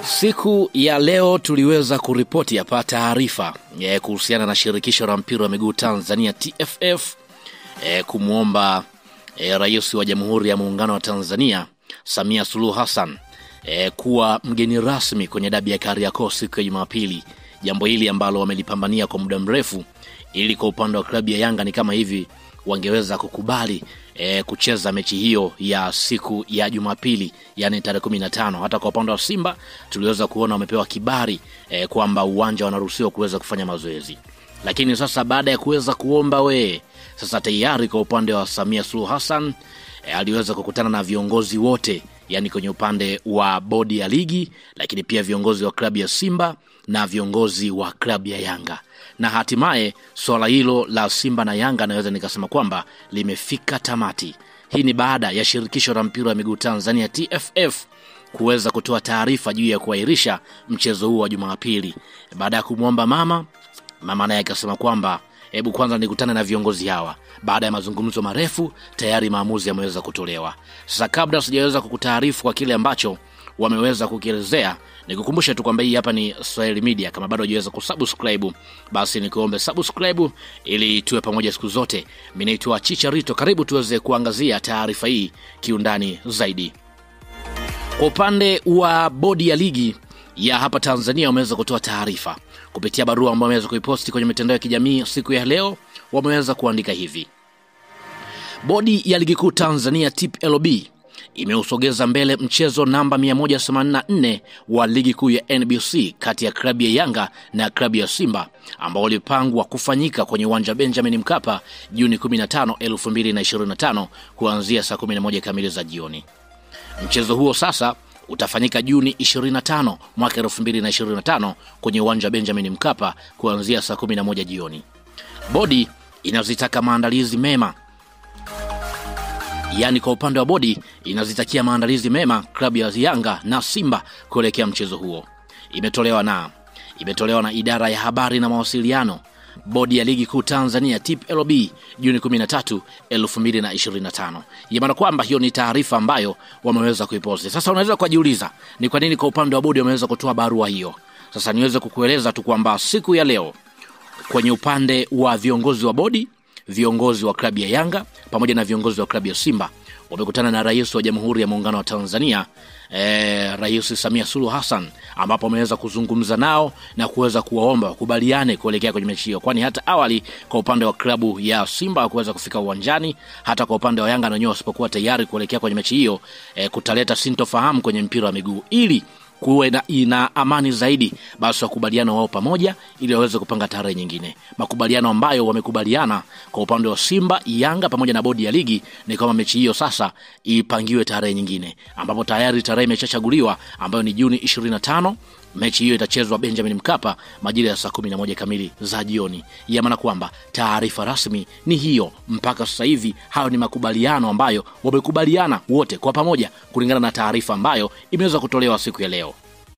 Siku ya leo tuliweza kuripoti hapa taarifa kuhusiana na shirikisho la mpira wa miguu Tanzania TFF kumuomba Rais wa Jamhuri ya Muungano wa Tanzania Samia Suluhu Hassan kuwa mgeni rasmi kwenye dabi ya Kariakoo siku ya Jumapili. Jambo hili ambalo wamelipambania kwa muda mrefu, ili kwa upande wa klabu ya Yanga ni kama hivi wangeweza kukubali kucheza mechi hiyo ya siku ya Jumapili, yani tarehe 15. Hata kwa upande wa Simba tuliweza kuona wamepewa kibali kwamba uwanja wanaruhusiwa kuweza kufanya mazoezi. Lakini sasa baada ya kuweza kuomba sasa tayari kwa upande wa Samia Suluhu Hassan aliweza kukutana na viongozi wote, yani kwenye upande wa bodi ya ligi, lakini pia viongozi wa klabu ya Simba na viongozi wa klabu ya Yanga. Na hatimaye swala hilo la Simba na Yanga naweza nikasema kwamba limefika tamati. Hii ni baada ya shirikisho la mpira wa miguu Tanzania TFF kuweza kutoa taarifa juu ya kuahirisha mchezo huu wa Jumapili. Baada ya kumuomba mama naye akasema kwamba hebu kwanza nikutane na viongozi hawa. Baada ya mazungumzo marefu tayari maamuzi yameweza kutolewa. Sasa kabla sijaweza kukutaarifu kwa kile ambacho wameweza kukielezea, nikukumbusha tu kwamba hii hapa ni Swahili Media. Kama bado hujaweza kusubscribe, basi nikuombe subscribe ili tuwe pamoja siku zote. Mimi naitwa Chicharito, karibu tuweze kuangazia taarifa hii kiundani zaidi. Kwa upande wa bodi ya ligi ya hapa Tanzania wameweza kutoa taarifa kupitia barua ambayo wameweza kuiposti kwenye mitandao ya kijamii siku ya leo. Wameweza kuandika hivi: Bodi ya Ligi Kuu Tanzania TPLB imeusogeza mbele mchezo namba 184 wa ligi kuu ya NBC kati ya klabu ya Yanga na klabu ya Simba, ambao ulipangwa kufanyika kwenye uwanja Benjamin Mkapa Juni 15, 2025 kuanzia saa 11 kamili za jioni. Mchezo huo sasa utafanyika Juni 25 mwaka 2025 kwenye uwanja Benjamin Mkapa kuanzia saa 11 jioni. Bodi inazitaka maandalizi mema, yani kwa upande wa bodi inazitakia maandalizi mema klabu ya Yanga na Simba kuelekea mchezo huo. Imetolewa na idara ya habari na mawasiliano, Bodi ya Ligi Kuu Tanzania TPLB, Juni 13, 2025. Maana kwamba hiyo ni taarifa ambayo wameweza kuiposti. Sasa unaweza kujiuliza ni kwa nini kwa upande wa bodi wameweza kutoa barua hiyo. Sasa niweze kukueleza tu kwamba siku ya leo kwenye upande wa viongozi wa bodi, viongozi wa klabu ya Yanga pamoja na viongozi wa klabu ya Simba wamekutana na Rais wa Jamhuri ya Muungano wa Tanzania Rais Samia Suluhu Hassan, ambapo wameweza kuzungumza nao na kuweza kuwaomba wakubaliane kuelekea kwenye mechi hiyo. Kwani hata awali kwa upande wa klabu ya Simba hakuweza kufika uwanjani, hata kwa upande wa Yanga na wenyewe wasipokuwa tayari kuelekea kwenye mechi hiyo, kutaleta sintofahamu kwenye mpira wa miguu. Ili kuwe ina amani zaidi, basi wakubaliana wao pamoja ili waweze kupanga tarehe nyingine. Makubaliano ambayo wamekubaliana kwa upande wa Simba, Yanga pamoja na bodi ya ligi ni kama mechi hiyo sasa ipangiwe tarehe nyingine, ambapo tayari tarehe imeshachaguliwa ambayo ni Juni 25. Mechi hiyo itachezwa Benjamin Mkapa majira ya saa 11 kamili za jioni. Maana kwamba taarifa rasmi ni hiyo. Mpaka sasa hivi hayo ni makubaliano ambayo wamekubaliana wote kwa pamoja kulingana na taarifa ambayo imeweza kutolewa siku ya leo.